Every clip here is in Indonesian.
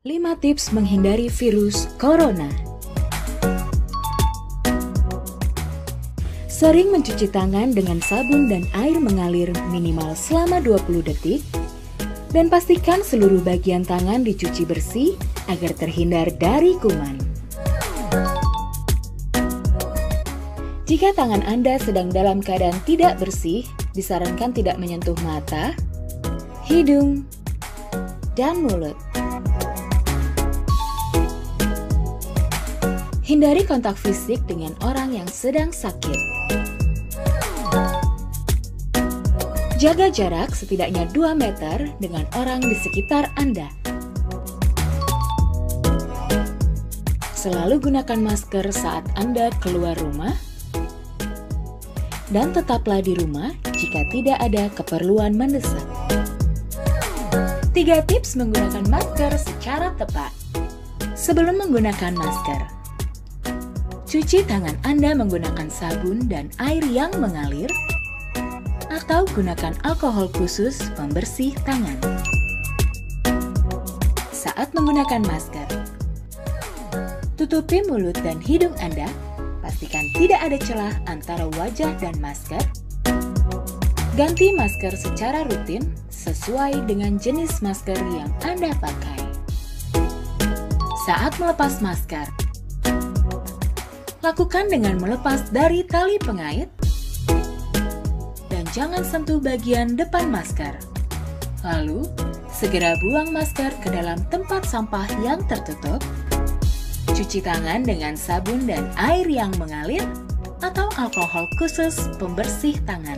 5 tips menghindari virus corona. Sering mencuci tangan dengan sabun dan air mengalir minimal selama 20 detik. Dan pastikan seluruh bagian tangan dicuci bersih agar terhindar dari kuman. Jika tangan Anda sedang dalam keadaan tidak bersih, disarankan tidak menyentuh mata, hidung, dan mulut. Hindari kontak fisik dengan orang yang sedang sakit. Jaga jarak setidaknya 2 meter dengan orang di sekitar Anda. Selalu gunakan masker saat Anda keluar rumah. Dan tetaplah di rumah jika tidak ada keperluan mendesak. 3 tips menggunakan masker secara tepat. Sebelum menggunakan masker, cuci tangan Anda menggunakan sabun dan air yang mengalir, atau gunakan alkohol khusus pembersih tangan. Saat menggunakan masker, tutupi mulut dan hidung Anda. Pastikan tidak ada celah antara wajah dan masker. Ganti masker secara rutin sesuai dengan jenis masker yang Anda pakai. Saat melepas masker, lakukan dengan melepas dari tali pengait dan jangan sentuh bagian depan masker. Lalu, segera buang masker ke dalam tempat sampah yang tertutup. Cuci tangan dengan sabun dan air yang mengalir atau alkohol khusus pembersih tangan.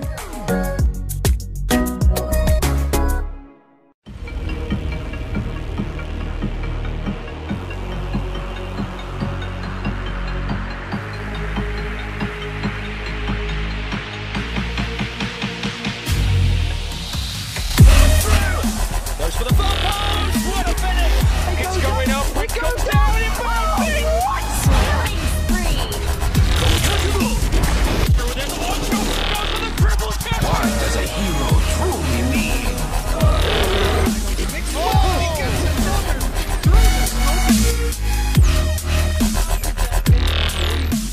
Goes for the far post. What a finish! It's going up. It goes down. It bounces. What? Killing spree. Through the one two. Goes for the triple tap. What does a hero truly mean? He gets another.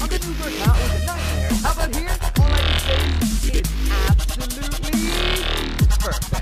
I'm getting good now. It was a nightmare. How about here? All I can say is absolutely perfect.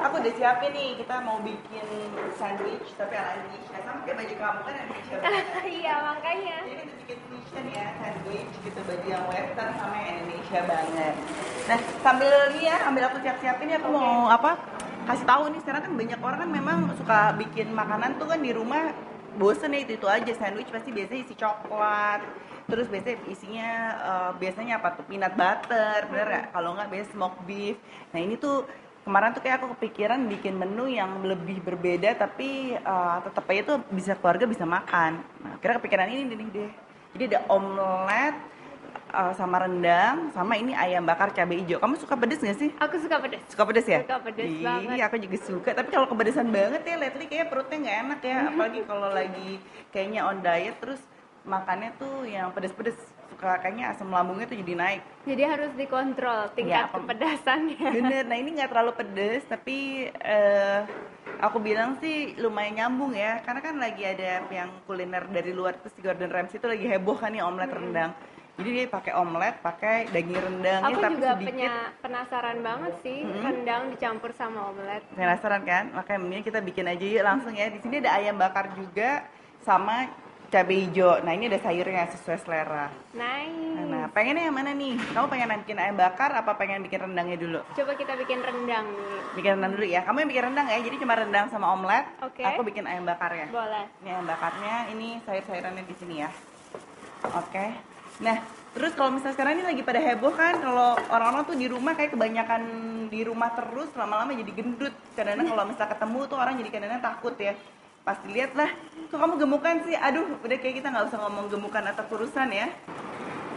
Aku udah siapin nih, kita mau bikin sandwich tapi ala Indonesia. Sama kayak baju kamu kan Indonesia banget. Iya, makanya. Jadi kita bikin fusion ya, sandwich gitu, baju yang western sama yang Indonesia banget. Nah, sambil ini ya, ambil aku siap-siapin ya, aku mau kasih tahu nih, sekarang kan banyak orang kan memang suka bikin makanan tuh kan di rumah bosen ya itu aja. Sandwich pasti biasanya isi coklat, terus biasanya isinya biasanya apa tuh, peanut butter, bener nggak? Kalau nggak biasanya smoked beef. Nah ini tuh kemarin tuh kayak aku kepikiran bikin menu yang lebih berbeda tapi tetap aja tuh bisa keluarga bisa makan. Nah kira kepikiran ini nih deh. Jadi ada omelet sama rendang, sama ini ayam bakar cabai hijau. Kamu suka pedes nggak sih? Aku suka pedas. Suka pedes ya? Suka pedes banget. Aku juga suka. Tapi kalau kepedesan banget ya, lately kayak perutnya nggak enak ya. Apalagi kalau lagi kayaknya on diet, terus makannya tuh yang pedes-pedes. Suka kayaknya asam lambungnya tuh jadi naik. Jadi harus dikontrol tingkat kepedasannya. Bener, nah ini nggak terlalu pedes, tapi aku bilang sih lumayan nyambung ya. Karena kan lagi ada yang kuliner dari luar, terus Gordon Ramsay itu lagi heboh kan nih omelet rendang. Jadi dia pakai omelet, pakai daging rendangnya Aku tapi juga sedikit. penasaran banget sih rendang dicampur sama omelet. Penasaran kan? Makanya mending kita bikin aja yuk langsung ya. Di sini ada ayam bakar juga sama cabai hijau. Nah ini ada sayurnya sesuai selera. Nice. Nah pengennya yang mana nih? Kamu pengen bikin ayam bakar apa pengen bikin rendangnya dulu? Coba kita bikin rendang dulu. Bikin rendang dulu ya. Kamu yang bikin rendang ya. Jadi cuma rendang sama omelet. Oke. Aku bikin ayam bakarnya. Boleh. Ini ayam bakarnya. Ini sayur-sayurannya di sini ya. Oke. Nah, terus kalau misalnya sekarang ini lagi pada heboh kan, kalau orang-orang tuh di rumah kayak kebanyakan di rumah terus, lama-lama jadi gendut. Kadang-kadang kalau misalnya ketemu tuh orang jadi kadang-kadang takut ya. Pas dilihat lah, kok kamu gemukan sih? Aduh, udah kayak kita nggak usah ngomong gemukan atau kurusan ya.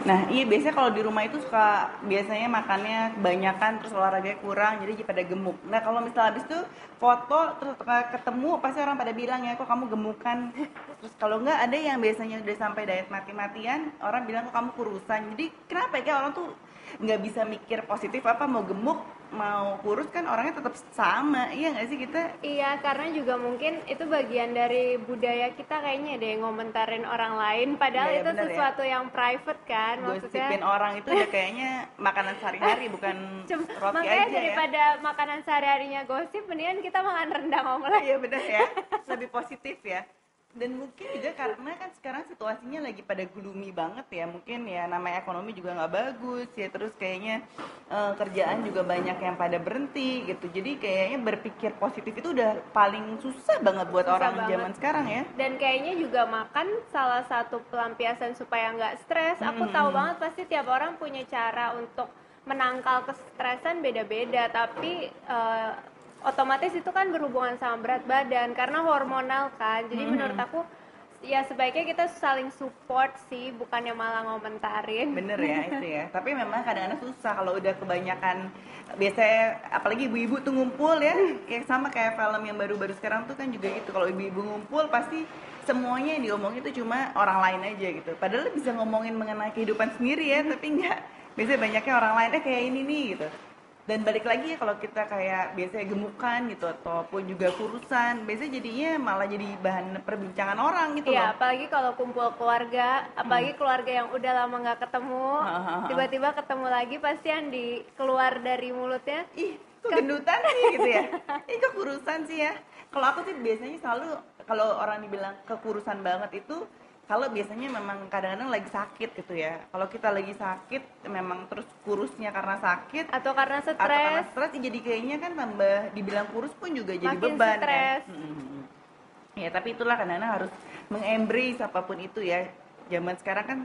Nah, iya biasanya kalau di rumah itu suka biasanya makannya kebanyakan terus olahraganya kurang jadi pada gemuk. Nah, kalau misalnya habis itu foto terus ketemu pasti orang pada bilang ya kok kamu gemukan. Terus kalau enggak ada yang biasanya udah sampai diet mati-matian, orang bilang kok kamu kurusan. Jadi kenapa ya orang tuh nggak bisa mikir positif apa mau gemuk mau kurus kan orangnya tetap sama, iya nggak sih kita? Iya, karena juga mungkin itu bagian dari budaya kita kayaknya deh ngomentarin orang lain, padahal Iya, itu bener ya. sesuatu yang private kan, Gosipin orang itu udah kayaknya makanan sehari-hari bukan roti makanya aja ya. daripada makanan sehari-harinya gosip, mendingan kita makan rendang omelet. Iya benar ya, lebih positif ya. Dan mungkin juga karena kan sekarang situasinya lagi pada gloomy banget ya, mungkin ya namanya ekonomi juga nggak bagus ya, terus kayaknya kerjaan juga banyak yang pada berhenti gitu, jadi kayaknya berpikir positif itu udah paling susah banget buat Susah orang banget. zaman sekarang ya. Dan kayaknya juga makan salah satu pelampiasan supaya nggak stres. Aku tahu banget pasti tiap orang punya cara untuk menangkal kestresan beda-beda, tapi otomatis itu kan berhubungan sama berat badan karena hormonal kan. Jadi menurut aku ya sebaiknya kita saling support sih, bukannya malah ngomentarin. Bener ya itu ya, tapi memang kadang-kadang susah kalau udah kebanyakan. Biasanya apalagi ibu-ibu tuh ngumpul ya, yang sama kayak film yang baru-baru sekarang tuh kan juga gitu. Kalau ibu-ibu ngumpul pasti semuanya yang diomongin itu cuma orang lain aja gitu, padahal bisa ngomongin mengenai kehidupan sendiri ya, tapi enggak. Biasanya banyaknya orang lain kayak ini nih gitu. Dan balik lagi ya kalau kita kayak biasanya gemukan gitu ataupun juga kurusan, biasanya jadinya malah jadi bahan perbincangan orang gitu Iya, loh. apalagi kalau kumpul keluarga, apalagi keluarga yang udah lama nggak ketemu, tiba-tiba ketemu lagi pasti yang keluar dari mulutnya. Ih, kok gendutan sih gitu ya. Ih, kok kurusan sih ya. Kalau aku sih biasanya selalu kalau orang dibilang kekurusan banget itu kalau biasanya memang kadang-kadang lagi sakit gitu ya. Kalau kita lagi sakit memang terus kurusnya karena sakit Atau karena atau karena stres. stres jadi kayaknya kan tambah dibilang kurus pun juga jadi Makin beban stres. kan. Ya tapi itulah kadang-kadang harus mengembrace apapun itu ya. Zaman sekarang kan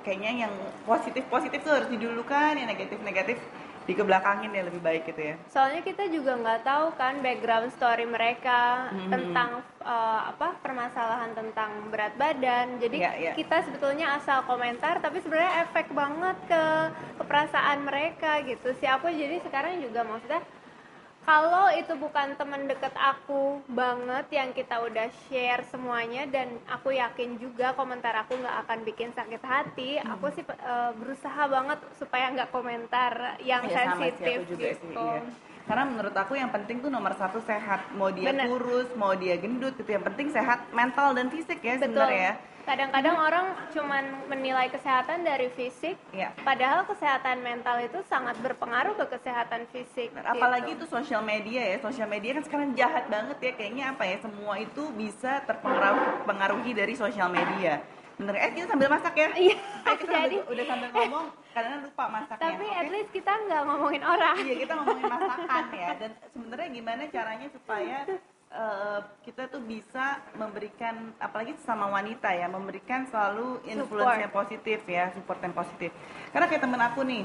kayaknya yang positif-positif tuh harus didulukan, yang negatif-negatif dikebelakangin ya lebih baik gitu ya. Soalnya kita juga nggak tahu kan background story mereka tentang permasalahan tentang berat badan. Jadi Iya, iya. kita sebetulnya asal komentar, tapi sebenarnya efek banget ke perasaan mereka gitu. Si aku jadi sekarang juga maksudnya kalau itu bukan teman deket aku banget yang kita udah share semuanya dan aku yakin juga komentar aku nggak akan bikin sakit hati, aku sih berusaha banget supaya nggak komentar yang Iya, sama sih, sensitif aku juga gitu. sih, iya. Karena menurut aku yang penting tuh nomor satu sehat. Mau dia Bener. kurus, mau dia gendut gitu. Yang penting sehat mental dan fisik ya Betul. sebenarnya. Kadang-kadang orang cuman menilai kesehatan dari fisik, Iya. padahal kesehatan mental itu sangat berpengaruh ke kesehatan fisik. Dan apalagi gitu. itu sosial media ya. Sosial media kan sekarang jahat banget ya. Kayaknya apa ya, semua itu bisa terpengaruhi dari sosial media. Bener, kita sambil masak ya? Iya, Kita jadi udah sambil ngomong, kadang lupa masaknya. tapi oke? at least kita nggak ngomongin orang. Iya, kita ngomongin masakan ya. Dan sebenarnya gimana caranya supaya kita tuh bisa memberikan, apalagi sesama wanita ya, memberikan selalu influence yang positif ya, support yang positif. Karena kayak temen aku nih,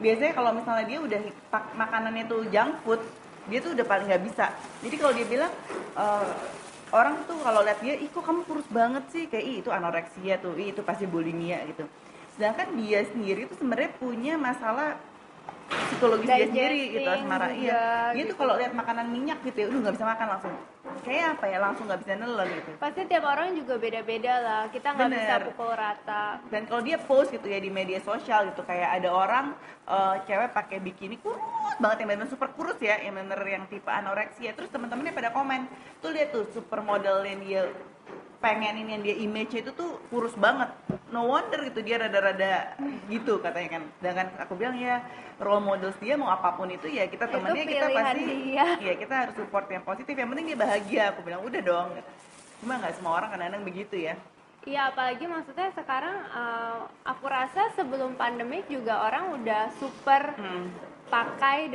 biasanya kalau misalnya dia udah makanannya tuh junk food, dia tuh udah paling nggak bisa. Jadi kalau dia bilang orang tuh kalau lihat dia, ih kok kamu kurus banget sih, kayak ih itu anoreksia tuh, ih itu pasti bulimia gitu. Sedangkan dia sendiri tuh sebenarnya punya masalah psikologis dia sendiri gitu, Digesting asmara. juga, Iya, dia gitu. tuh kalau lihat makanan minyak gitu ya, udah nggak bisa makan langsung. Kayak apa ya, langsung nggak bisa nelen gitu. Pasti tiap orang juga beda-beda lah, kita nggak bisa Bener. pukul rata. Dan kalau dia post gitu ya di media sosial gitu, kayak ada orang cewek pakai bikini kurus banget, yang benar super kurus ya, yang benar yang tipe anoreksia. Terus teman-temannya pada komen, tuh lihat tuh supermodel yang dia pengenin, yang dia image itu tuh kurus banget. No wonder gitu dia rada-rada gitu katanya kan. Sedangkan aku bilang ya role models dia mau apapun itu ya kita Itu temennya, kita pilihan pasti dia. ya kita harus support yang positif. Yang penting dia bahagia. Aku bilang udah dong. Cuma nggak semua orang kadang-kadang begitu ya. Iya, apalagi maksudnya sekarang aku rasa sebelum pandemik juga orang udah super pakai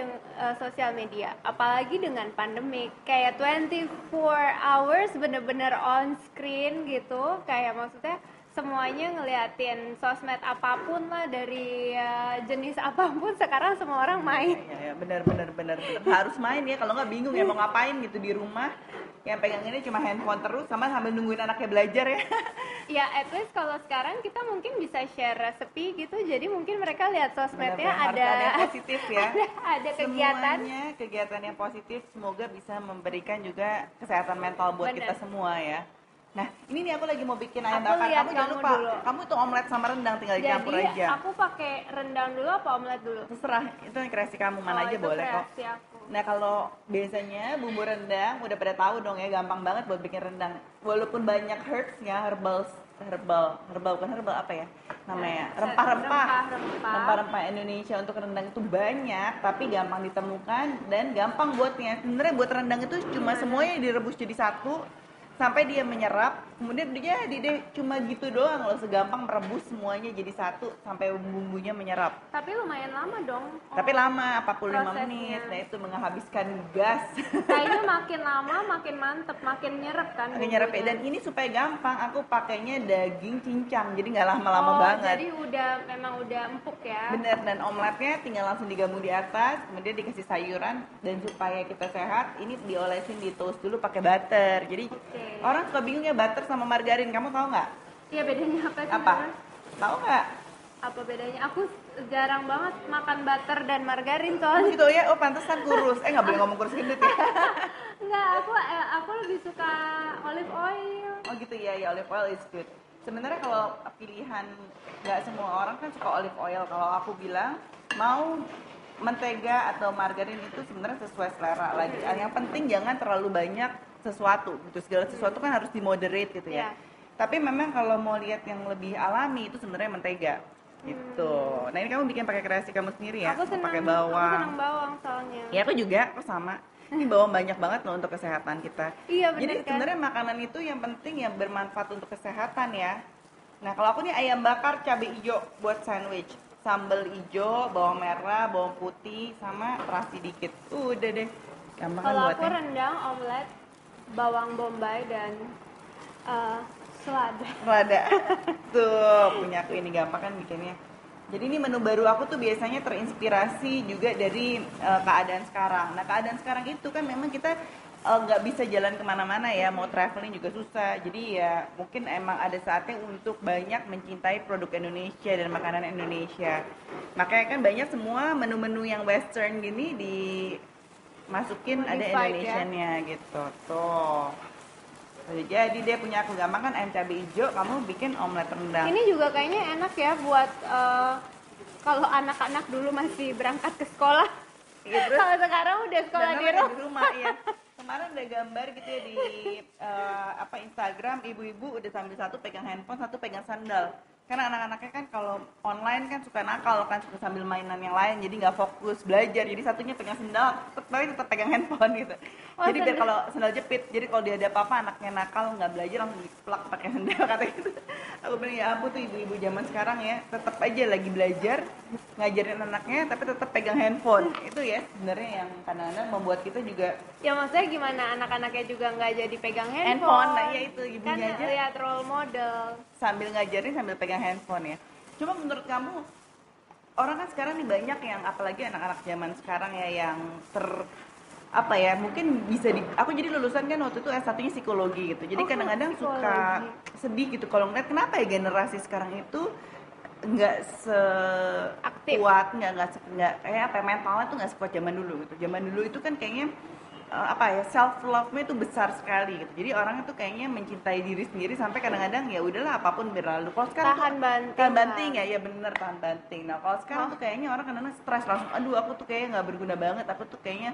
sosial media. Apalagi dengan pandemik, kayak 24 hours bener-bener on screen gitu. Kayak maksudnya semuanya ngeliatin sosmed apapun lah, dari jenis apapun, sekarang semua orang main. Ya, benar harus main ya, kalau nggak bingung ya mau ngapain gitu di rumah. Yang pegang ini cuma handphone terus sama sambil nungguin anaknya belajar ya. Ya, at least kalau sekarang kita mungkin bisa share resepi gitu, jadi mungkin mereka lihat sosmednya Benar-benar harus ada yang positif ya. ada kegiatan. Semuanya kegiatan yang positif, semoga bisa memberikan juga kesehatan mental buat Benar. kita semua ya. Nah, ini nih aku lagi mau bikin ayam Aku bakar. lihat Kamu jangan kamu lupa, dulu. kamu tuh omelet sama rendang tinggal dicampur Jadi aja. aku pakai rendang dulu apa omelet dulu? Terserah, itu yang kreasi kamu, mana Oh, aja itu boleh kok. kreasi aku. Nah, kalau biasanya bumbu rendang udah pada tahu dong ya, gampang banget buat bikin rendang. Walaupun banyak herbs-nya, herbal bukan herbal, apa ya namanya? Rempah-rempah. Rempah-rempah. Rempah-rempah Indonesia untuk rendang itu banyak, tapi gampang ditemukan dan gampang buatnya. Sebenarnya buat rendang itu cuma semuanya direbus jadi satu sampai dia menyerap, kemudian dia jadi deh, cuma gitu doang loh, segampang merebus semuanya jadi satu sampai bumbunya menyerap. Tapi lumayan lama dong. Tapi lama, 45 prosesnya. menit. Nah, itu menghabiskan gas. Kayaknya makin lama makin mantep, makin nyerep kan. Oke, nyerap bumbunya. dan ini supaya gampang aku pakainya daging cincang. Jadi nggak lama-lama Oh, banget. jadi memang udah empuk ya. Bener, dan omeletnya tinggal langsung digabung di atas, kemudian dikasih sayuran, dan supaya kita sehat, ini diolesin di toast dulu pakai butter. Jadi Oke. orang suka bingung ya butter sama margarin, kamu tahu nggak? Iya, bedanya apa sih? Apa? Mas? Tahu nggak? Apa bedanya? Aku jarang banget makan butter dan margarin Oh soalnya. gitu ya, oh pantesan kurus. Nggak boleh ngomong kurus gendut ya. Enggak, aku lebih suka olive oil. Oh gitu ya, ya olive oil is good. Sebenarnya kalau pilihan, nggak semua orang kan suka olive oil. Kalau aku bilang mau mentega atau margarin itu sebenarnya sesuai selera lagi. Yang penting jangan terlalu banyak sesuatu gitu. Segala sesuatu kan harus dimoderate gitu ya. Iya. Tapi memang kalau mau lihat yang lebih alami itu sebenarnya mentega gitu. Nah, ini kamu bikin pakai kreasi kamu sendiri ya? Aku senang, Pakai aku bawang. senang bawang soalnya. Ya aku juga, aku sama. Ini bawang banyak banget loh untuk kesehatan kita. Iya, bener Jadi kan? sebenarnya makanan itu yang penting yang bermanfaat untuk kesehatan ya. Nah, kalau aku nih ayam bakar cabai hijau buat sandwich. Sambal hijau, bawang merah, bawang putih, sama terasi dikit. Udah deh. Gampang kan Kalau aku buatnya. rendang, omelet, bawang bombay dan selada. Lada. Tuh, punya aku ini gampang kan bikinnya. Jadi ini menu baru aku tuh biasanya terinspirasi juga dari keadaan sekarang. Nah, keadaan sekarang itu kan memang kita nggak bisa jalan kemana-mana ya, mau traveling juga susah. Jadi ya mungkin emang ada saatnya untuk banyak mencintai produk Indonesia dan makanan Indonesia. Makanya kan banyak semua menu-menu yang western gini dimasukin ada Modified, ya. Indonesianya gitu. Tuh. Jadi dia punya aku gampang kan ayam cabai hijau, kamu bikin omelet rendang. Ini juga kayaknya enak ya buat kalau anak-anak dulu masih berangkat ke sekolah. Iya, terus Kalau sekarang udah sekolah dan di mereka rumah. di rumah ya. Kemarin ada gambar gitu ya di Instagram, ibu-ibu udah sambil satu pegang handphone, satu pegang sandal. Karena anak-anaknya kan kalau online kan suka nakal kan, suka sambil mainan yang lain, jadi nggak fokus belajar. Jadi satunya pegang sandal, tetap pegang handphone gitu. Oh, jadi biar sandal. kalau sandal jepit, jadi kalau dia ada apa-apa anaknya nakal nggak belajar langsung diplak pakai sandal kata gitu. Aku bilang ya ampun tuh ibu-ibu zaman sekarang ya, tetap aja lagi belajar ngajarin anaknya tapi tetap pegang handphone. Itu ya sebenarnya yang kadang-kadang membuat kita juga Ya maksudnya gimana anak-anaknya juga nggak jadi pegang handphone. handphone. Nah ya itu Kan ibunya aja lihat role model. sambil ngajarin sambil pegang handphone ya. Cuma menurut kamu orang kan sekarang nih banyak yang apalagi anak-anak zaman sekarang ya yang apa ya mungkin bisa aku jadi lulusan kan waktu itu S1-nya psikologi gitu. Jadi Oh, kadang-kadang suka sedih gitu kalau ngeliat kenapa ya generasi sekarang itu nggak Aktif. sekuat nggak kayak apa ya, mentalnya tuh nggak sekuat zaman dulu gitu. Zaman dulu itu kan kayaknya apa ya self love-nya itu besar sekali gitu. Jadi orang itu kayaknya mencintai diri sendiri sampai kadang-kadang ya udahlah apapun berlalu. Kalau sekarang Tahan tuh, banting tahan lah. banting ya bener tahan banting. Nah kalau sekarang tuh kayaknya orang kadang-kadang stres langsung aduh aku tuh kayaknya nggak berguna banget, aku tuh kayaknya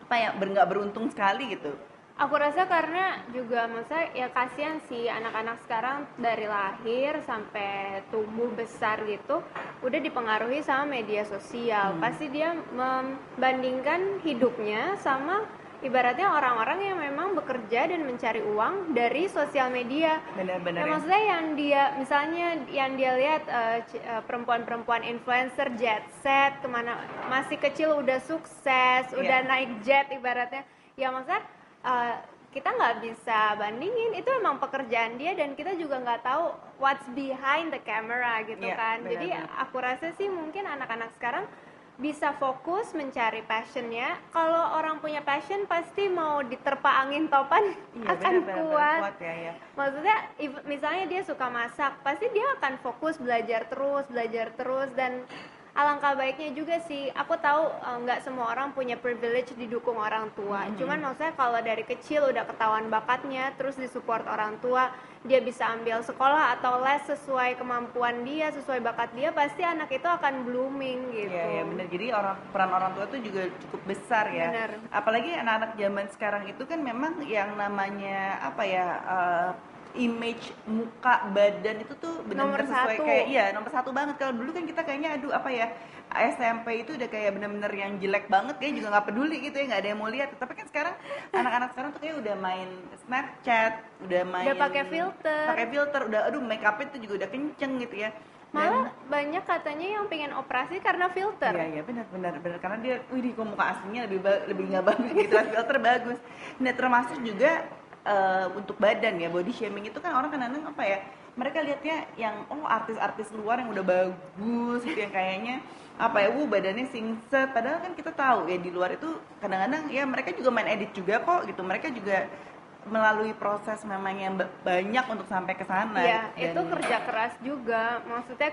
apa ya nggak beruntung sekali gitu. Aku rasa karena juga maksudnya ya kasihan sih anak-anak sekarang dari lahir sampai tumbuh besar gitu udah dipengaruhi sama media sosial. Pasti dia membandingkan hidupnya sama ibaratnya orang-orang yang memang bekerja dan mencari uang dari sosial media. Benar-benar Ya, ya. maksudnya yang dia misalnya yang dia lihat perempuan-perempuan influencer jet set kemana masih kecil udah sukses, udah naik jet ibaratnya. Ya maksudnya kita nggak bisa bandingin, itu emang pekerjaan dia dan kita juga nggak tahu what's behind the camera gitu kan. Jadi aku rasa sih mungkin anak-anak sekarang bisa fokus mencari passionnya. Kalau orang punya passion pasti mau diterpa angin topan akan kuat. Ya. Maksudnya misalnya dia suka masak, pasti dia akan fokus belajar terus dan alangkah baiknya juga sih. Aku tahu nggak semua orang punya privilege didukung orang tua. Cuman maksudnya kalau dari kecil udah ketahuan bakatnya, terus disupport orang tua, dia bisa ambil sekolah atau les sesuai kemampuan dia, sesuai bakat dia, pasti anak itu akan blooming gitu. Iya, benar. Jadi peran orang tua itu juga cukup besar ya. Benar. Apalagi anak-anak zaman sekarang itu kan memang yang namanya apa ya, image muka badan itu tuh benar-benar Nomor sesuai satu. kayak nomor satu banget. Kalau dulu kan kita kayaknya apa ya, SMP itu udah kayak benar-benar yang jelek banget, kayak juga nggak peduli gitu ya, nggak ada yang mau lihat. Tapi kan sekarang anak-anak sekarang tuh kayak udah main Snapchat, udah pakai filter, udah make up itu juga udah kenceng gitu ya. Malah banyak katanya yang pengen operasi karena filter. Iya benar karena dia, wih kok muka aslinya lebih nggak bagus gitu, filter bagus. Nah termasuk juga untuk badan ya, body shaming itu kan orang kadang-kadang apa ya, mereka lihatnya yang artis-artis luar yang udah bagus gitu, yang kayaknya apa ya, badannya singset, padahal kan kita tahu ya di luar itu kadang-kadang ya mereka juga main edit juga kok gitu, mereka juga melalui proses memang yang banyak untuk sampai ke sana. Iya, gitu. itu kerja keras juga. Maksudnya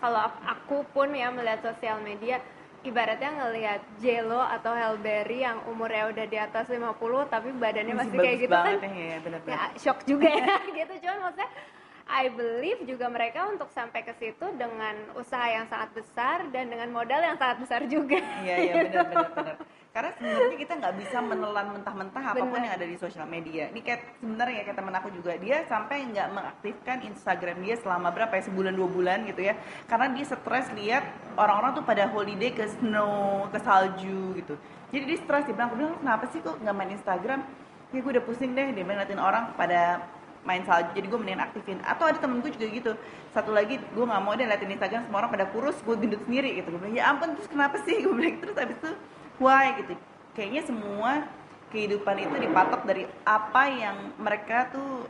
kalau aku pun ya melihat sosial media, ibaratnya ngelihat Jello atau Halle Berry yang umurnya udah di atas 50 tapi badannya masih kayak gitu kan. Ya, benar-benar. Ya, shock juga ya gitu. Cuman maksudnya I believe juga mereka untuk sampai ke situ dengan usaha yang sangat besar dan dengan modal yang sangat besar juga. Iya benar. Karena sebenarnya kita nggak bisa menelan mentah-mentah apapun yang ada di sosial media. Ini kayak sebenarnya kayak teman aku juga, dia sampai nggak mengaktifkan Instagram dia selama berapa ya, sebulan 2 bulan gitu ya. Karena dia stres lihat orang-orang tuh pada holiday ke snow, ke salju gitu. Jadi dia stres, dia bilang, aku bilang kenapa sih kok nggak main Instagram? Ya gue udah pusing deh, dia ngeliatin orang pada main salju, jadi gue mendingan aktifin. Atau ada temen gue juga gitu, satu lagi, gue nggak mau deh liatin Instagram semua orang pada kurus, gue gendut sendiri gitu. Gue bilang ya ampun, terus kenapa sih? Gue bilang terus habis itu why gitu. Kayaknya semua kehidupan itu dipatok dari apa yang mereka tuh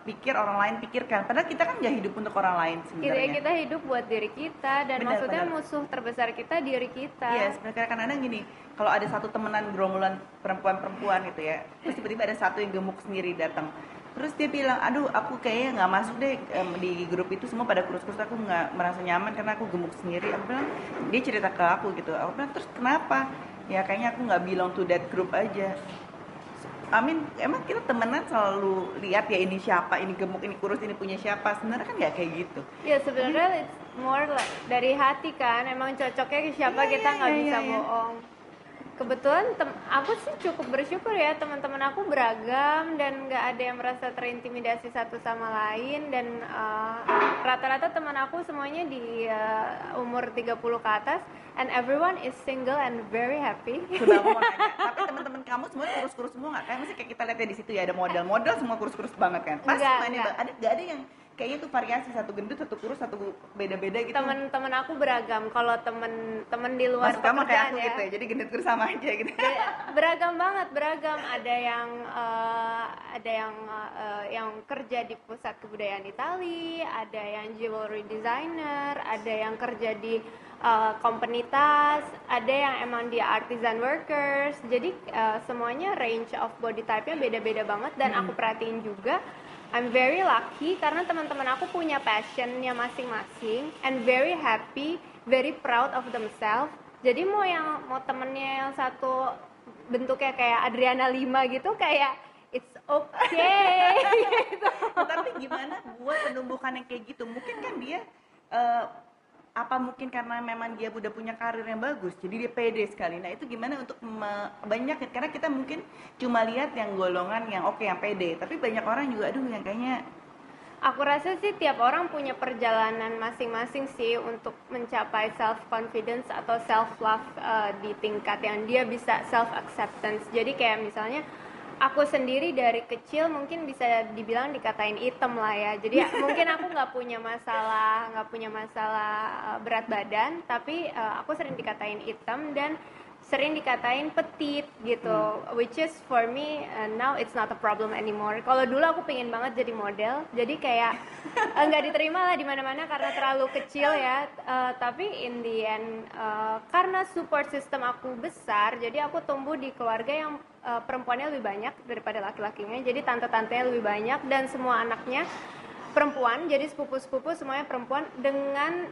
pikir orang lain pikirkan. Padahal kita kan nggak hidup untuk orang lain sebenarnya. Kita hidup buat diri kita dan maksudnya musuh terbesar kita diri kita. Iya, sebenarnya kadang-kadang gini, kalau ada satu temenan gerombolan perempuan-perempuan gitu ya, terus tiba-tiba ada satu yang gemuk sendiri datang. Terus dia bilang, aduh aku kayaknya nggak masuk deh di grup itu, semua pada kurus-kurus, aku nggak merasa nyaman karena aku gemuk sendiri. Aku bilang, dia cerita ke aku gitu, aku bilang terus kenapa? Ya kayaknya aku nggak belong to that group aja. Emang kita temenan selalu lihat ya ini siapa, ini gemuk, ini kurus, ini punya siapa. Sebenarnya kan nggak kayak gitu. Ya sebenarnya it's more like dari hati kan, emang cocoknya ke siapa kita nggak bisa bohong. Kebetulan aku sih cukup bersyukur ya, teman-teman aku beragam dan nggak ada yang merasa terintimidasi satu sama lain, dan rata-rata teman aku semuanya di umur 30 ke atas, and everyone is single and very happy. Coba aku mau nanya, tapi teman-teman kamu semua kurus-kurus semua nggak? Kayak masih kayak kita lihatnya di situ ya, ada model-model semua kurus-kurus banget kan? Pas Enggak. Nggak ada yang kayaknya tuh variasi, satu gendut, satu kurus, satu beda-beda gitu. Temen-temen aku beragam. Kalau temen di luar maksud kamu kayak aku pekerjaan gitu ya, jadi gendut kurus sama aja gitu. Beragam banget, beragam. Ada yang kerja di pusat kebudayaan Itali, ada yang jewelry designer, ada yang kerja di company tas, ada yang emang dia artisan workers. Jadi semuanya range of body type-nya beda-beda banget, dan aku perhatiin juga I'm very lucky karena teman-teman aku punya passionnya masing-masing and very happy, very proud of themselves. Jadi mau temennya yang satu bentuknya kayak Adriana Lima gitu, kayak it's okay gitu. Tapi gimana buat menumbuhkan yang kayak gitu? Mungkin kan dia apa mungkin karena memang dia udah punya karir yang bagus, jadi dia pede sekali. Nah itu gimana untuk banyak, karena kita mungkin cuma lihat yang golongan yang oke, yang pede, tapi banyak orang juga aduh yang kayaknya Aku rasa sih tiap orang punya perjalanan masing-masing sih untuk mencapai self confidence atau self love di tingkat yang dia bisa self acceptance. Jadi kayak misalnya aku sendiri dari kecil mungkin bisa dibilang dikatain item lah ya. Jadi mungkin aku nggak punya masalah berat badan, tapi aku sering dikatain item dan sering dikatain petit gitu, which is for me now it's not a problem anymore. Kalau dulu aku pengen banget jadi model, jadi kayak nggak diterima lah di mana-mana karena terlalu kecil ya. Tapi in the end karena support system aku besar, jadi aku tumbuh di keluarga yang perempuannya lebih banyak daripada laki-lakinya. Jadi tante-tantenya lebih banyak dan semua anaknya perempuan, jadi sepupu-sepupu semuanya perempuan dengan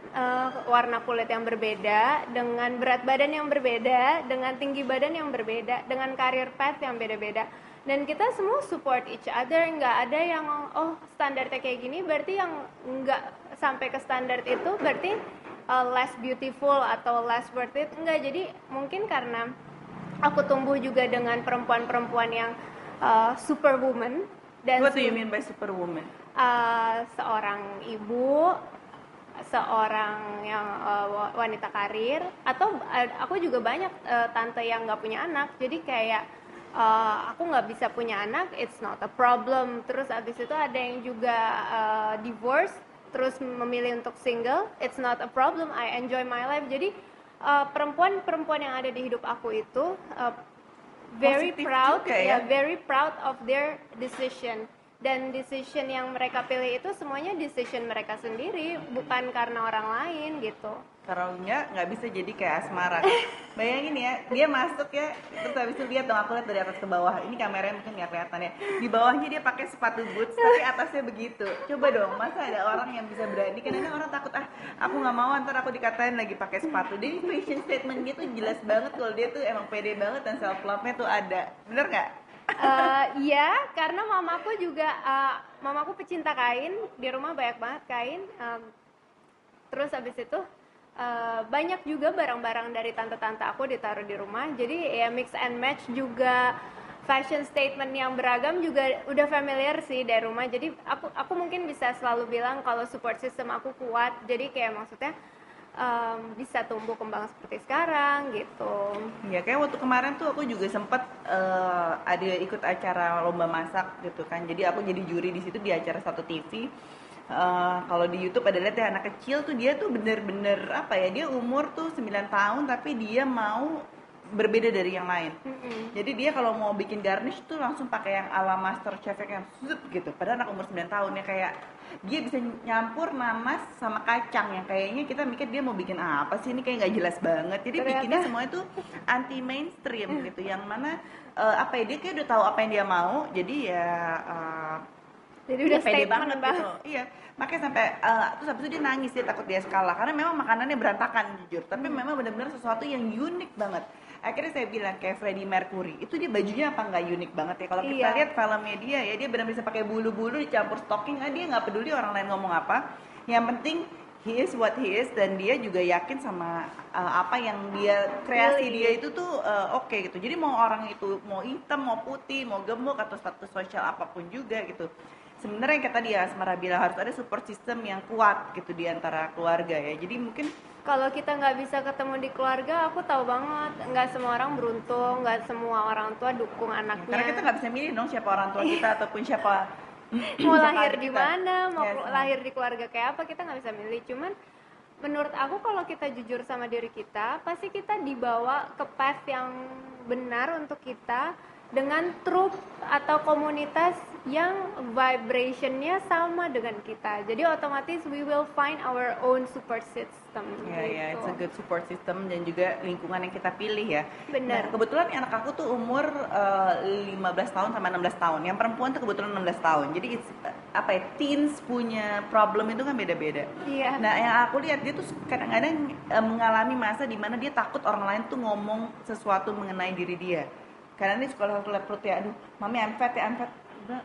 warna kulit yang berbeda, dengan berat badan yang berbeda, dengan tinggi badan yang berbeda, dengan career path yang beda-beda. Dan kita semua support each other, nggak ada yang standarnya kayak gini, berarti yang nggak sampai ke standar itu berarti less beautiful atau less worth it. Enggak, jadi mungkin karena aku tumbuh juga dengan perempuan-perempuan yang superwoman. Dan What do you mean by superwoman? Seorang ibu, seorang yang wanita karir, atau aku juga banyak tante yang nggak punya anak, jadi kayak aku nggak bisa punya anak, it's not a problem. Terus abis itu ada yang juga divorce, terus memilih untuk single, it's not a problem, I enjoy my life. Jadi perempuan-perempuan yang ada di hidup aku itu very Positif proud, juga ya. very proud of their decision. Dan decision yang mereka pilih itu semuanya decision mereka sendiri, bukan karena orang lain gitu. Kalau nggak bisa jadi kayak Asmara. Bayangin ya, dia masuk ya, terus habis itu lihat dong, aku lihat dari atas ke bawah. Ini kameranya mungkin nggak kelihatan ya. Di bawahnya dia pakai sepatu boots, tapi atasnya begitu. Coba dong, masa ada orang yang bisa berani? Kadang-kadang orang takut, aku nggak mau, ntar aku dikatain lagi pakai sepatu. Jadi fashion statement dia tuh jelas banget kalau dia tuh emang pede banget dan self love-nya tuh ada. Bener nggak? Iya, karena mamaku juga, mamaku pecinta kain, di rumah banyak banget kain. Terus abis itu banyak juga barang-barang dari tante-tante aku ditaruh di rumah. Jadi ya mix and match juga, fashion statement yang beragam juga udah familiar sih dari rumah. Jadi aku mungkin bisa selalu bilang kalau support system aku kuat. Jadi kayak maksudnya bisa tumbuh kembang seperti sekarang gitu. Ya kayak waktu kemarin tuh aku juga sempet ada ikut acara lomba masak gitu kan. Jadi aku jadi juri di situ di acara satu TV. Kalau di YouTube ada lihat ya, anak kecil tuh dia tuh bener-bener apa ya, dia umur tuh 9 tahun tapi dia mau berbeda dari yang lain. Jadi dia kalau mau bikin garnish tuh langsung pakai yang ala master chef yang zup gitu. Padahal anak umur 9 tahun ya, kayak dia bisa nyampur nanas sama kacang yang kayaknya kita mikir dia mau bikin apa sih, ini kayak nggak jelas banget. Jadi bikinnya semuanya tuh anti mainstream gitu, yang mana apa ya, dia kayak udah tahu apa yang dia mau, jadi ya Jadi udah pede statement banget gitu. Iya, makanya sampai terus habis itu dia nangis, dia takut dia kalah karena memang makanannya berantakan jujur, tapi memang benar-benar sesuatu yang unik banget. Akhirnya saya bilang kayak Freddie Mercury, itu dia bajunya apa nggak unik banget ya. Kalau kita lihat filmnya dia ya, dia benar-benar bisa pakai bulu-bulu dicampur stocking, dia nggak peduli orang lain ngomong apa. Yang penting he is what he is, dan dia juga yakin sama apa yang dia kreasi dia itu tuh oke gitu. Jadi mau orang itu mau hitam, mau putih, mau gemuk atau status sosial apapun juga gitu. Sebenarnya yang kata dia Asmara bilang harus ada support system yang kuat gitu di antara keluarga ya. Jadi mungkin kalau kita nggak bisa ketemu di keluarga, aku tahu banget nggak semua orang beruntung, nggak semua orang tua dukung anaknya. karena kita nggak bisa milih dong siapa orang tua kita ataupun siapa mau lahir di kita. mana, mau Yes. lahir di keluarga kayak apa, kita nggak bisa milih. Cuman menurut aku kalau kita jujur sama diri kita, pasti kita dibawa ke path yang benar untuk kita dengan trup atau komunitas yang vibrationnya sama dengan kita. Jadi otomatis we will find our own support system. Ya, it's a good support system dan juga lingkungan yang kita pilih ya. Benar. Nah, kebetulan anak aku tuh umur 15 tahun sama 16 tahun. Yang perempuan tuh kebetulan 16 tahun. Jadi apa ya, teens punya problem itu kan beda-beda. Iya. Nah, yang aku lihat dia tuh kadang-kadang mengalami masa di mana dia takut orang lain tuh ngomong sesuatu mengenai diri dia. Karena ini sekolah aku lihat perut ya, aduh, mami I'm fat ya, I'm fat. Udah,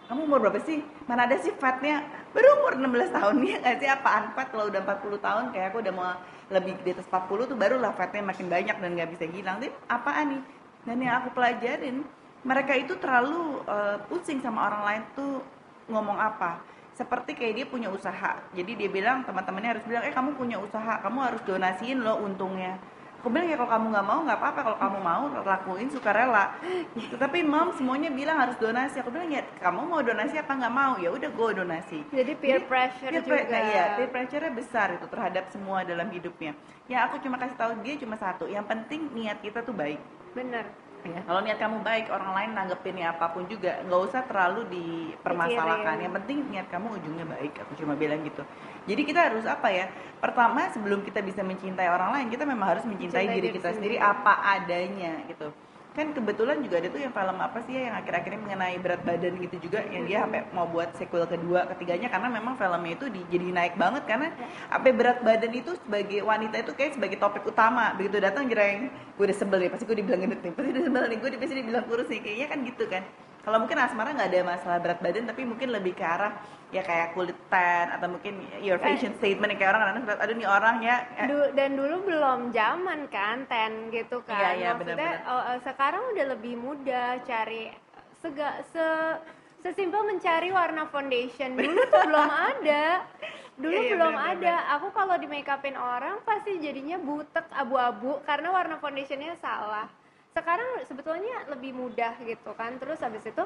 kamu umur berapa sih? Mana ada sih fatnya? Baru umur 16 tahun nih, nggak sih apaan fat? Kalau udah 40 tahun, kayak aku udah mau lebih di atas 40 tuh barulah fatnya makin banyak dan nggak bisa hilang. Tapi apaan nih? Dan yang aku pelajarin, mereka itu terlalu pusing sama orang lain tuh ngomong apa. seperti kayak dia punya usaha. Jadi dia bilang, teman-temannya harus bilang, kamu punya usaha, kamu harus donasiin loh untungnya. Aku bilang, ya kalau kamu nggak mau nggak apa-apa, kalau kamu mau lakuin sukarela gitu. Tapi mom semuanya bilang harus donasi. Aku bilang, ya kamu mau donasi apa nggak mau, ya udah gue donasi. Jadi peer pressure juga. Iya, peer pressure-nya besar itu terhadap semua dalam hidupnya. Ya aku cuma kasih tahu dia cuma satu, yang penting niat kita tuh baik. Bener. Ya, kalau niat kamu baik, orang lain nanggepinnya apapun juga nggak usah terlalu dipermasalahkan. Yang penting niat kamu ujungnya baik. Aku cuma bilang gitu. Jadi kita harus apa ya? Pertama, sebelum kita bisa mencintai orang lain, kita memang harus mencintai diri kita sendiri apa adanya gitu. Kan kebetulan juga ada tuh yang film apa sih ya yang akhir-akhir ini mengenai berat badan gitu juga, yang dia sampai mau buat sequel kedua, ketiganya, karena memang filmnya itu jadi naik banget karena sampai berat badan itu sebagai wanita itu kayak sebagai topik utama. Begitu datang jreng, gue udah sebel nih, pasti gue dibilang gendut nih, pasti udah sebel nih, gue pasti dibilang kurus nih, kayaknya kan gitu kan. Kalau mungkin Asmara nggak ada masalah berat badan, tapi mungkin lebih ke arah ya kayak kulit tan atau mungkin your fashion statement kayak orang kadang-kadang aduh nih orang ya. Dan dulu belum zaman kan tan gitu kan. Iya, maksudnya sekarang udah lebih mudah cari sesimpel mencari warna foundation. Dulu tuh belum ada. Belum ada. Aku kalau di make upin orang pasti jadinya butek abu-abu karena warna foundationnya salah. Sekarang sebetulnya lebih mudah gitu kan. Terus habis itu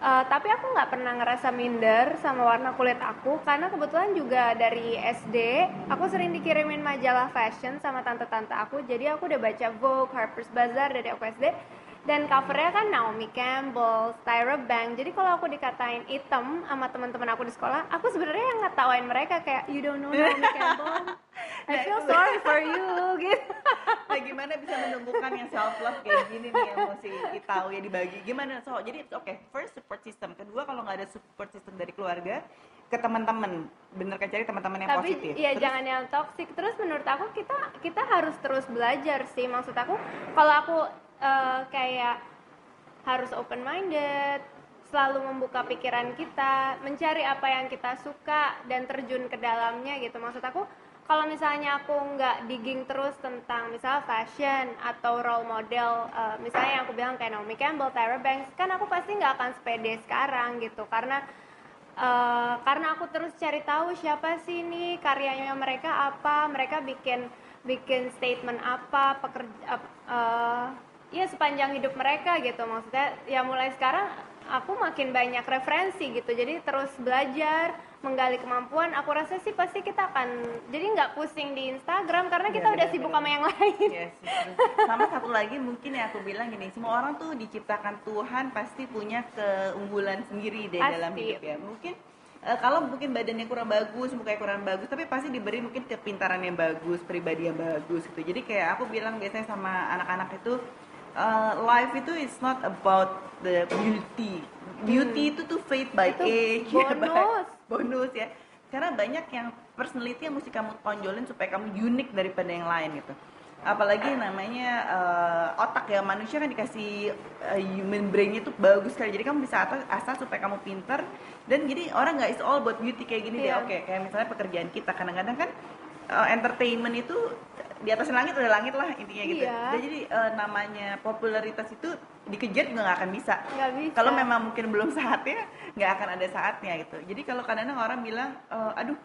tapi aku nggak pernah ngerasa minder sama warna kulit aku karena kebetulan juga dari SD aku sering dikirimin majalah fashion sama tante-tante aku, jadi aku udah baca Vogue, Harper's Bazaar dari aku SD, dan covernya kan Naomi Campbell, Tyra Banks. Jadi kalau aku dikatain hitam sama teman-teman aku di sekolah, aku sebenarnya yang ngetawain mereka kayak you don't know Naomi Campbell, I feel sorry for you gitu. Nah, gimana bisa menumbuhkan yang self love kayak gini nih yang mesti tahu ya dibagi gimana. So jadi oke, first support system, kedua kalau nggak ada support system dari keluarga ke teman-teman, bener kan, cari teman-teman yang tapi positif. ya jangan yang toxic. Terus menurut aku kita harus terus belajar sih. Maksud aku kalau aku kayak harus open minded, selalu membuka pikiran kita, mencari apa yang kita suka dan terjun ke dalamnya gitu. Maksud aku kalau misalnya aku nggak digging terus tentang misalnya fashion atau role model, misalnya yang aku bilang kayak Naomi Campbell, Tyra Banks, kan aku pasti nggak akan sepede sekarang gitu karena aku terus cari tahu siapa sih nih karyanya mereka, apa mereka bikin statement apa, ya sepanjang hidup mereka gitu. Maksudnya ya mulai sekarang aku makin banyak referensi gitu, jadi terus belajar, menggali kemampuan. Aku rasa sih pasti kita akan jadi nggak pusing di Instagram karena kita udah sibuk sama yang lain. Yes, sama satu lagi mungkin yang aku bilang gini, semua orang tuh diciptakan Tuhan pasti punya keunggulan sendiri deh dalam hidup ya. Mungkin kalau mungkin badannya kurang bagus, mukanya kurang bagus, tapi pasti diberi mungkin kepintaran yang bagus, pribadi yang bagus gitu. Jadi kayak aku bilang biasanya sama anak-anak itu, life itu is not about the beauty. Beauty itu tuh fade by Itu age, bonus. Ya. Karena banyak yang personality yang mesti kamu tonjolin supaya kamu unik daripada yang lain gitu. Apalagi namanya otak ya, manusia kan dikasih human brain-nya tuh bagus sekali. Jadi kamu bisa asah supaya kamu pintar, dan jadi orang nggak is all about beauty kayak gini deh. Oke, kayak misalnya pekerjaan kita kadang-kadang kan entertainment itu di atas langit udah langit lah intinya gitu. Dan jadi namanya popularitas itu dikejar juga nggak akan bisa. Kalau memang mungkin belum saatnya, nggak akan ada saatnya gitu. Jadi kalau kadang-kadang orang bilang, aduh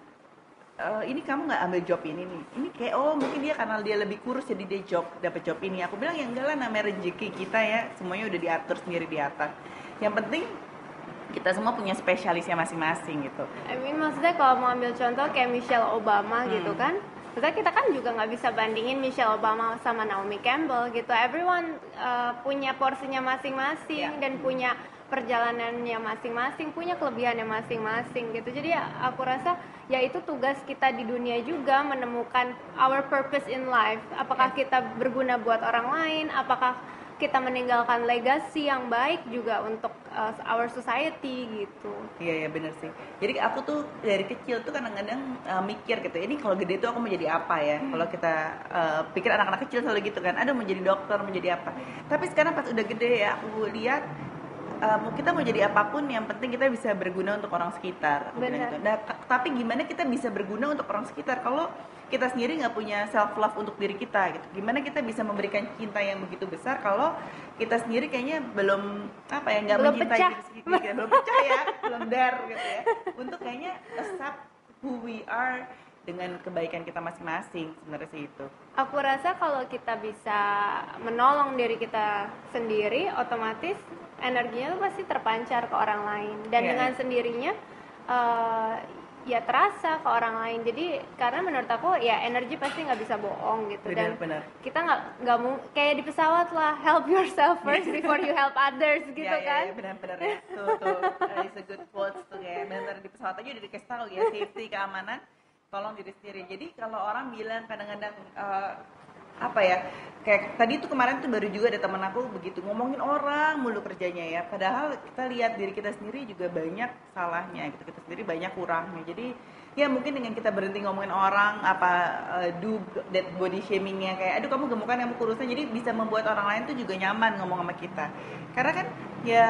ini kamu nggak ambil job ini nih, ini kayak mungkin dia karena dia lebih kurus jadi dia dapat job ini. Aku bilang ya enggak lah, namanya rezeki kita ya, semuanya udah diatur sendiri di atas. Yang penting kita semua punya spesialisnya masing-masing gitu. Maksudnya kalau mau ambil contoh kayak Michelle Obama gitu kan, maksudnya kita kan juga nggak bisa bandingin Michelle Obama sama Naomi Campbell gitu. Everyone punya porsinya masing-masing dan punya perjalanannya masing-masing, punya kelebihannya masing-masing gitu. Jadi ya, aku rasa ya itu tugas kita di dunia juga, menemukan our purpose in life. Apakah kita berguna buat orang lain, apakah kita meninggalkan legacy yang baik juga untuk our society gitu. Iya benar sih. Jadi aku tuh dari kecil tuh kadang-kadang mikir gitu, ini kalau gede tuh aku mau jadi apa ya. Kalau kita pikir anak-anak kecil selalu gitu kan, aduh mau jadi dokter, mau jadi apa. Tapi sekarang pas udah gede ya, aku lihat kita mau jadi apapun, yang penting kita bisa berguna untuk orang sekitar. Aku bilang Benar. gitu. Nah, tapi gimana kita bisa berguna untuk orang sekitar kalau kita sendiri nggak punya self love untuk diri kita gitu? Gimana kita bisa memberikan cinta yang begitu besar kalau kita sendiri kayaknya belum apa ya, nggak Belum mencintai pecah. diri sendiri, ya, belum pecah ya, belum dare gitu ya, untuk kayaknya accept who we are dengan kebaikan kita masing-masing. Sebenarnya sih itu. Aku rasa kalau kita bisa menolong diri kita sendiri, otomatis energinya tuh pasti terpancar ke orang lain, dan Iya, dengan iya. sendirinya ya terasa ke orang lain. Jadi karena menurut aku ya energi pasti nggak bisa bohong gitu, dan Benar-benar. kita nggak mau kayak di pesawat lah, help yourself first before you help others gitu Ya, kan. ya, benar-benar ya. Tuh, it's a good quotes tuh kayak benar di pesawat aja udah dikasih tahu ya, safety, keamanan, tolong diri sendiri. Jadi kalau orang bilang kadang-kadang apa ya, kayak tadi tuh kemarin tuh baru juga ada teman aku begitu ngomongin orang mulu kerjanya ya, padahal kita lihat diri kita sendiri juga banyak salahnya gitu, kita sendiri banyak kurangnya. Jadi ya mungkin dengan kita berhenti ngomongin orang, apa do that body shamingnya, kayak aduh kamu gemukan, kamu kurusnya, jadi bisa membuat orang lain tuh juga nyaman ngomong sama kita. Karena kan ya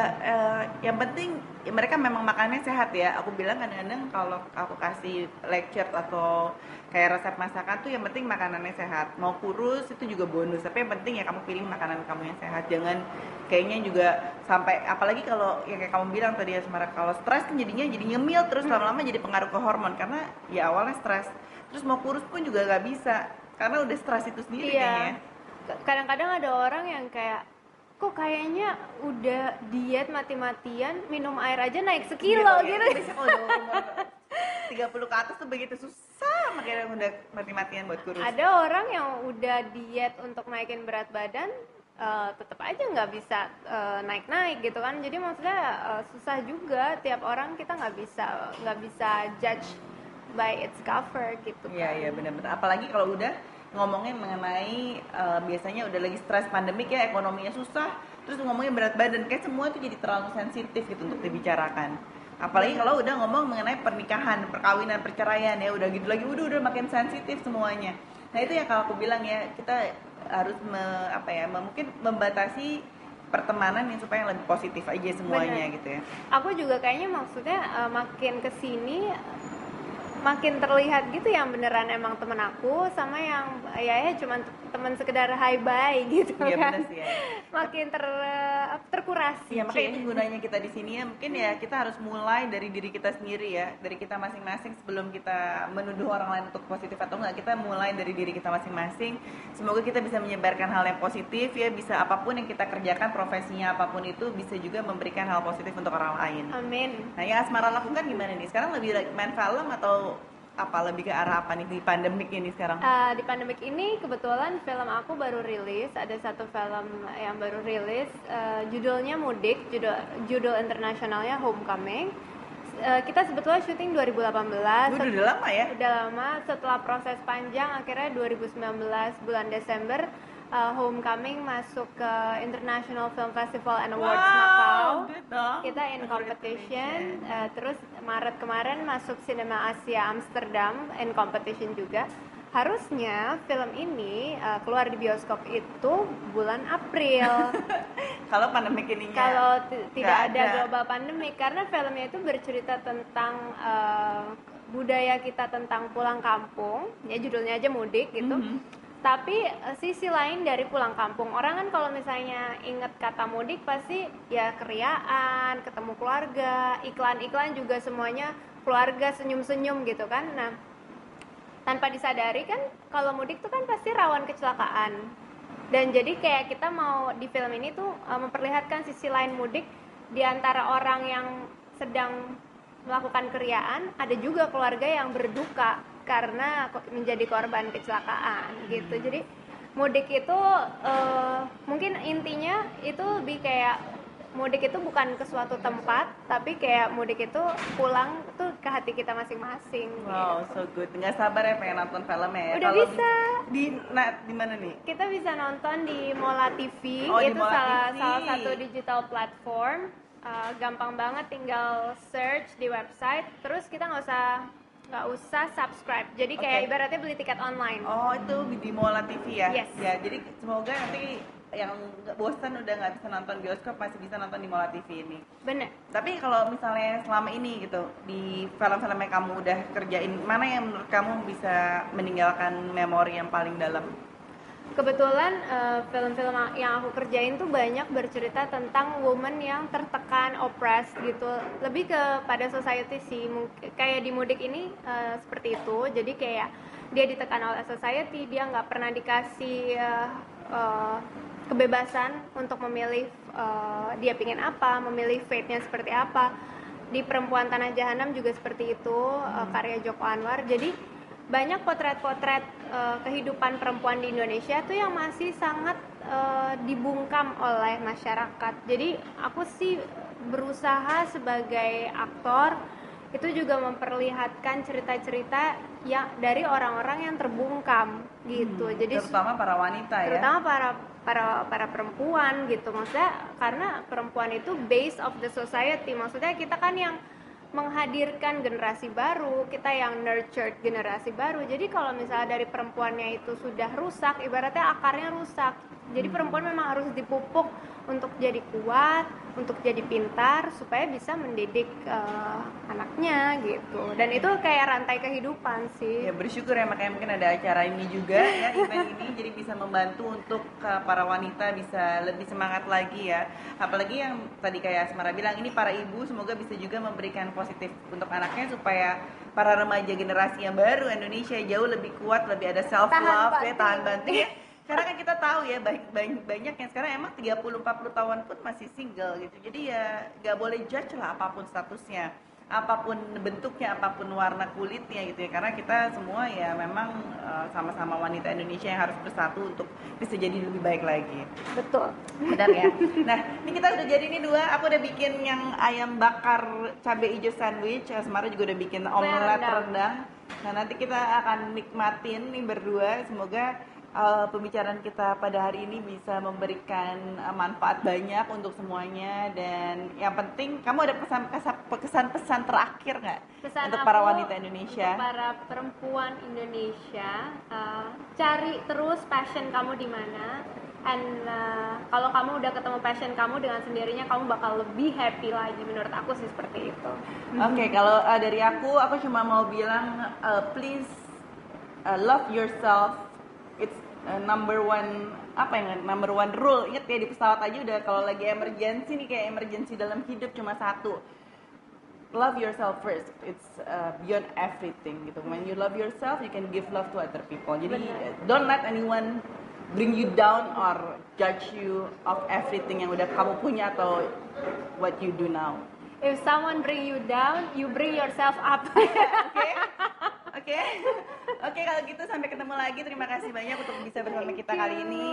yang penting ya, mereka memang makannya sehat ya. Aku bilang kadang-kadang kalau aku kasih lecture atau kayak resep masakan tuh yang penting makanannya sehat. Mau kurus itu juga bonus, tapi yang penting ya kamu pilih makanan kamu yang sehat. Jangan kayaknya juga sampai, apalagi kalau yang kayak kamu bilang tadi ya Semara, kalau stres kan jadinya jadi nyemil terus, lama-lama jadi pengaruh ke hormon karena ya awalnya stres. Terus mau kurus pun juga nggak bisa karena udah stres itu sendiri kayaknya. Iya. Kadang-kadang ada orang yang kayak kok kayaknya udah diet mati-matian, minum air aja naik sekilo gitu. Biasanya kalau udah umur 30 ke atas tuh begitu susah, makanya udah mati-matian buat kurus. Ada orang yang udah diet untuk naikin berat badan, tetap aja nggak bisa naik-naik gitu kan. Jadi maksudnya susah juga, tiap orang kita nggak bisa judge by its cover gitu kan. Iya benar-benar. Apalagi kalau udah ngomongin mengenai biasanya udah lagi stres pandemik ya, ekonominya susah, terus ngomongin berat badan, kayak semua tuh jadi terlalu sensitif gitu untuk dibicarakan. Apalagi kalau udah ngomong mengenai pernikahan, perkawinan, perceraian ya, udah gitu lagi, udah makin sensitif semuanya. Nah itu ya kalau aku bilang ya, kita harus mungkin membatasi pertemanan yang supaya lebih positif aja semuanya. Bener. Gitu ya. Aku juga kayaknya maksudnya makin kesini makin terlihat gitu yang beneran emang temen aku sama yang ya cuman temen sekedar hi bye gitu Iya kan. benar sih ya. Makin terkurasi. Iya, makanya itu gunanya kita di sini ya. Mungkin ya kita harus mulai dari diri kita sendiri ya, dari kita masing-masing sebelum kita menuduh orang lain untuk positif atau enggak. Kita mulai dari diri kita masing-masing. Semoga kita bisa menyebarkan hal yang positif ya, bisa apapun yang kita kerjakan, profesinya apapun itu bisa juga memberikan hal positif untuk orang lain. Amin. Nah, yang Asmara lakukan gimana nih? Sekarang lebih main film atau apa, lebih ke arah apa nih di pandemik ini sekarang? Di pandemik ini kebetulan film aku baru rilis, ada satu film yang baru rilis, judulnya Mudik, judul internasionalnya Homecoming. Kita sebetulnya syuting 2018. Udah lama ya? Udah lama, setelah proses panjang akhirnya 2019 bulan Desember Homecoming masuk ke International Film Festival and Awards Macau. good dong. Kita in competition, terus Maret kemarin masuk Cinema Asia Amsterdam in competition juga. Harusnya film ini keluar di bioskop itu bulan April. Kalau pandemik ininya Kalau tidak nggak ada global pandemic, karena filmnya itu bercerita tentang budaya kita, tentang pulang kampung. Ya judulnya aja Mudik gitu. Tapi sisi lain dari pulang kampung, orang kan kalau misalnya inget kata mudik pasti ya keriaan, ketemu keluarga, iklan-iklan juga semuanya keluarga, senyum-senyum gitu kan. Nah, tanpa disadari kan kalau mudik tuh kan pasti rawan kecelakaan. Dan jadi kayak kita mau di film ini tuh memperlihatkan sisi lain mudik, di antara orang yang sedang melakukan keriaan, ada juga keluarga yang berduka karena menjadi korban kecelakaan gitu. Jadi mudik itu mungkin intinya itu lebih kayak mudik itu bukan ke suatu tempat, tapi kayak mudik itu pulang tuh ke hati kita masing-masing. Wow, gitu. so good. Nggak sabar ya pengen nonton filmnya ya. Udah Kalau bisa. Di mana nih? Kita bisa nonton di Mola TV, Oh, di itu Mola TV. salah satu digital platform. Gampang banget, tinggal search di website, terus kita nggak usah subscribe. Jadi kayak Oke. ibaratnya beli tiket online. Oh, itu di Mola TV ya? Yes. Ya, jadi semoga nanti yang nggak bosan udah nggak bisa nonton bioskop masih bisa nonton di Mola TV ini. Bener. Tapi kalau misalnya selama ini gitu di film-film yang kamu udah kerjain, mana yang menurut kamu bisa meninggalkan memori yang paling dalam? Kebetulan film-film yang aku kerjain tuh banyak bercerita tentang woman yang tertekan, oppressed gitu. Lebih kepada society sih. Kayak di Mudik ini seperti itu. Jadi kayak dia ditekan oleh society, dia nggak pernah dikasih kebebasan untuk memilih dia pingin apa, memilih fate-nya seperti apa. Di Perempuan Tanah Jahanam juga seperti itu, karya Joko Anwar. Jadi banyak potret-potret kehidupan perempuan di Indonesia tuh yang masih sangat dibungkam oleh masyarakat. Jadi aku sih berusaha sebagai aktor itu juga memperlihatkan cerita-cerita yang dari orang-orang yang terbungkam gitu. Jadi terutama para wanita ya. Terutama para perempuan gitu. Maksudnya karena perempuan itu base of the society. Maksudnya kita kan yang menghadirkan generasi baru, kita yang nurtured generasi baru. Jadi kalau misalnya dari perempuannya itu sudah rusak, ibaratnya akarnya rusak. Jadi perempuan memang harus dipupuk untuk jadi kuat, untuk jadi pintar, supaya bisa mendidik anaknya gitu. Dan itu kayak rantai kehidupan sih. Ya bersyukur ya, makanya mungkin ada acara ini juga ya, event ini jadi bisa membantu untuk para wanita bisa lebih semangat lagi ya. Apalagi yang tadi kayak Asmara bilang, ini para ibu semoga bisa juga memberikan positif untuk anaknya supaya para remaja generasi yang baru Indonesia jauh lebih kuat, lebih ada self love ya, tahan banting ya. Karena kan kita tahu ya banyak yang sekarang emang 30-40 tahun pun masih single gitu. Jadi ya gak boleh judge lah apapun statusnya, apapun bentuknya, apapun warna kulitnya gitu ya. Karena kita semua ya memang sama-sama wanita Indonesia yang harus bersatu untuk bisa jadi lebih baik lagi. Betul. Benar ya. Nah, ini kita udah jadi ini dua. Aku udah bikin yang ayam bakar cabai hijau sandwich. Asmara juga udah bikin omelet rendang. Nah, nanti kita akan nikmatin nih berdua. Semoga pembicaraan kita pada hari ini bisa memberikan manfaat banyak untuk semuanya. Dan yang penting, kamu ada pesan-pesan terakhir nggak untuk para wanita Indonesia? Untuk para perempuan Indonesia, cari terus passion kamu di mana. And kalau kamu udah ketemu passion kamu, dengan sendirinya kamu bakal lebih happy lagi. Menurut aku sih seperti itu. Oke, kalau dari aku cuma mau bilang please love yourself. It's number one rule. Ingat ya, di pesawat aja udah kalau lagi emergency nih, kayak emergency dalam hidup cuma satu, love yourself first. It's beyond everything gitu. When you love yourself, you can give love to other people. Jadi don't let anyone bring you down or judge you of everything yang udah kamu punya atau what you do now. If someone bring you down, you bring yourself up. Oke, kalau gitu sampai ketemu lagi. Terima kasih banyak untuk bisa bersama kita kali ini.